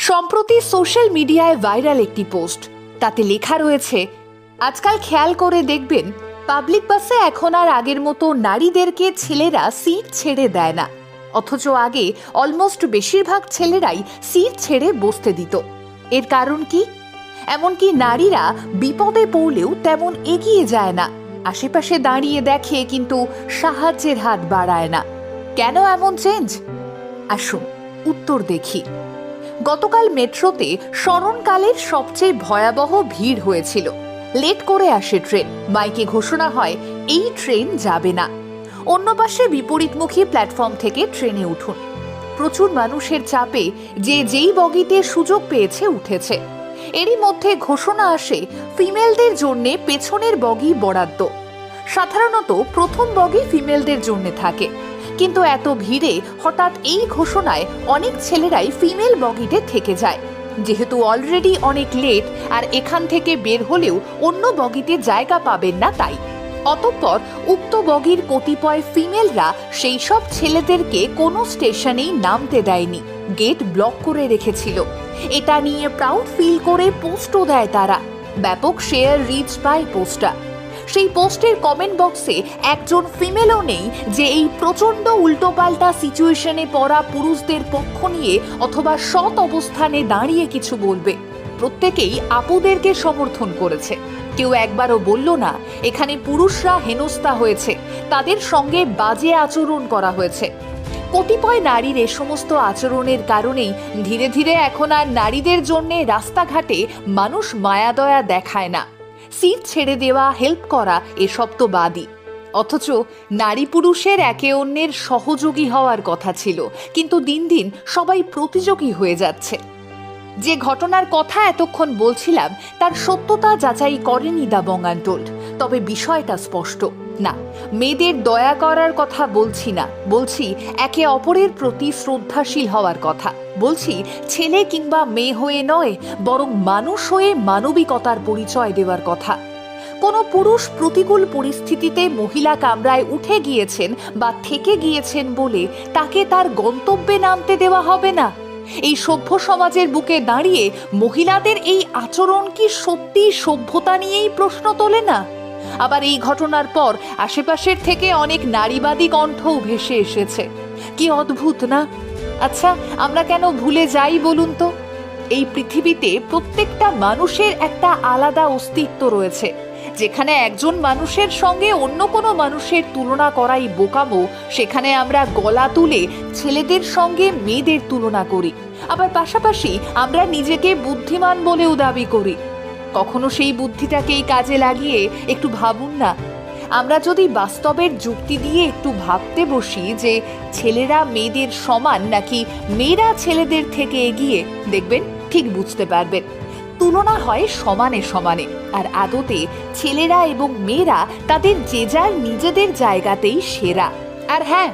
সম্প্রতি সোশ্যাল মিডিয়ায় ভাইরাল একটি পোস্ট, তাতে লেখা রয়েছে, আজকাল খেয়াল করে দেখবেন পাবলিক বাসে এখন আর আগের মতো নারীদেরকে ছেলেরা সিট ছেড়ে দেয় না, অথচ আগে অলমোস্ট বেশিরভাগ ছেলেরাই সিট ছেড়ে বসতে দিত। এর কারণ কি? এমনকি নারীরা বিপদে পড়লেও তেমন এগিয়ে যায় না, আশেপাশে দাঁড়িয়ে দেখে কিন্তু সাহায্যের হাত বাড়ায় না। কেন এমন চেঞ্জ? আসুন উত্তর দেখি। গতকাল মেট্রোতে স্মরণকালের সবচেয়ে ভয়াবহ ভিড় হয়েছিল। লেট করে আসে ট্রেন, মাইকে ঘোষণা হয় এই ট্রেন যাবে না। অন্য পাশে বিপরীতমুখী প্ল্যাটফর্ম থেকে ট্রেনে উঠুন। প্রচুর মানুষের চাপে যে যেই বগিতে সুযোগ পেয়েছে উঠেছে। এরই মধ্যে ঘোষণা আসে ফিমেলদের জন্য পেছনের বগি বরাদ্দ। সাধারণত প্রথম বগি ফিমেলদের জন্য থাকে, কিন্তু এত ভিড়ে হঠাৎ এই ঘোষণায় অনেক ছেলেরাই ফিমেল বগিতে থেকে যায়। যেহেতু অলরেডি অনেক লেট আর এখান থেকে বের হলেও অন্য বগিতে জায়গা পাবেন না, তাই অতঃপর উক্ত বগির কতিপয় ফিমেলরা সেই সব ছেলেদেরকে কোনো স্টেশনেই নামতে দেয়নি, গেট ব্লক করে রেখেছিল। এটা নিয়ে প্রাউড ফিল করে পোস্টও দেয় তারা। ব্যাপক শেয়ার রিচ পায় পোস্টটা। সেই পোস্টের কমেন্ট বক্সে একজন ফিমেলও নেই যে এই প্রচণ্ড উল্টোপাল্টা সিচুয়েশনে পড়া পুরুষদের পক্ষ নিয়ে অথবা সৎ অবস্থানে দাঁড়িয়ে কিছু বলবে। প্রত্যেকেই আপুদেরকে সমর্থন করেছে। কেউ একবারও বলল না এখানে পুরুষরা হেনস্থা হয়েছে, তাদের সঙ্গে বাজে আচরণ করা হয়েছে। কতিপয় নারীর এ সমস্ত আচরণের কারণেই ধীরে ধীরে এখন আর নারীদের জন্য রাস্তাঘাটে মানুষ মায়াদয়া দেখায় না। সিট ছেড়ে দেওয়া, হেল্প করা এসব তো বাদই। অথচ নারী পুরুষের একে অন্যের সহযোগী হওয়ার কথা ছিল, কিন্তু দিন দিন সবাই প্রতিযোগী হয়ে যাচ্ছে। যে ঘটনার কথা এতক্ষণ বলছিলাম তার সত্যতা যাচাই করেনি দ্য বং আনটোল্ড। তবে বিষয়টা স্পষ্ট। না, মেয়েদের দয়া করার কথা বলছি না, বলছি একে অপরের প্রতি শ্রদ্ধাশীল হওয়ার কথা। বলছি ছেলে কিংবা মেয়ে হয়ে নয়, বরং মানুষ হয়ে মানবিকতার পরিচয় দেওয়ার কথা। কোনো পুরুষ প্রতিকূল পরিস্থিতিতে মহিলা কামরায় উঠে গিয়েছেন বা থেকে গিয়েছেন বলে তাকে তার গন্তব্যে নামতে দেওয়া হবে না। এই সভ্য সমাজের বুকে দাঁড়িয়ে মহিলাদের এই আচরণ কি সত্যি সভ্যতা নিয়েই প্রশ্ন তোলে না? আবার এই ঘটনার পর আশেপাশের থেকে অনেক নারীবাদী কণ্ঠও ভেসে এসেছে। কি অদ্ভুত না? আচ্ছা, আমরা কেন ভুলে যাই বলুন তো? এই পৃথিবীতে প্রত্যেকটা মানুষের একটা আলাদা অস্তিত্ব রয়েছে। যেখানে একজন মানুষের সঙ্গে অন্য কোনো মানুষের তুলনা করাই বোকামো, সেখানে আমরা গলা তুলে ছেলেদের সঙ্গে মেয়েদের তুলনা করি। আবার পাশাপাশি আমরা নিজেকে বুদ্ধিমান বলেও দাবি করি। কখনো সেই বুদ্ধিটাকেই কাজে লাগিয়ে একটু ভাবুন না, আমরা যদি বাস্তবের যুক্তি দিয়ে একটু ভাবতে বসি যে ছেলেরা মেয়েদের সমান নাকি মেয়েরা ছেলেদের থেকে এগিয়ে, দেখবেন ঠিক বুঝতে পারবেন তুলনা হয় সমানে সমানে। আর আদতে ছেলেরা এবং মেয়েরা তাদের যে যার নিজেদের জায়গাতেই সেরা। আর হ্যাঁ,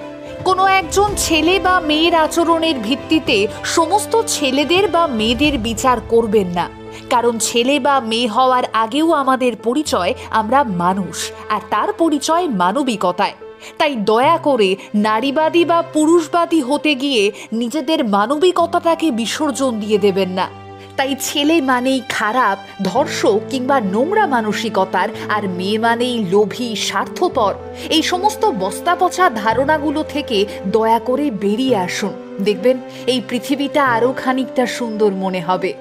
কোনো একজন ছেলে বা মেয়ের আচরণের ভিত্তিতে সমস্ত ছেলেদের বা মেয়েদের বিচার করবেন না, কারণ ছেলে বা মেয়ে হওয়ার আগেও আমাদের পরিচয় আমরা মানুষ, আর তার পরিচয় মানবিকতায়। তাই দয়া করে নারীবাদী বা পুরুষবাদী হতে গিয়ে নিজেদের মানবিকতাটাকে বিসর্জন দিয়ে দেবেন না। তাই ছেলে মানেই খারাপ, ধর্ষক কিংবা নোংরা মানসিকতার, আর মেয়ে মানেই লোভী, স্বার্থপর, এই সমস্ত বস্তাপচা ধারণাগুলো থেকে দয়া করে বেরিয়ে আসুন। দেখবেন এই পৃথিবীটা আরও খানিকটা সুন্দর মনে হবে।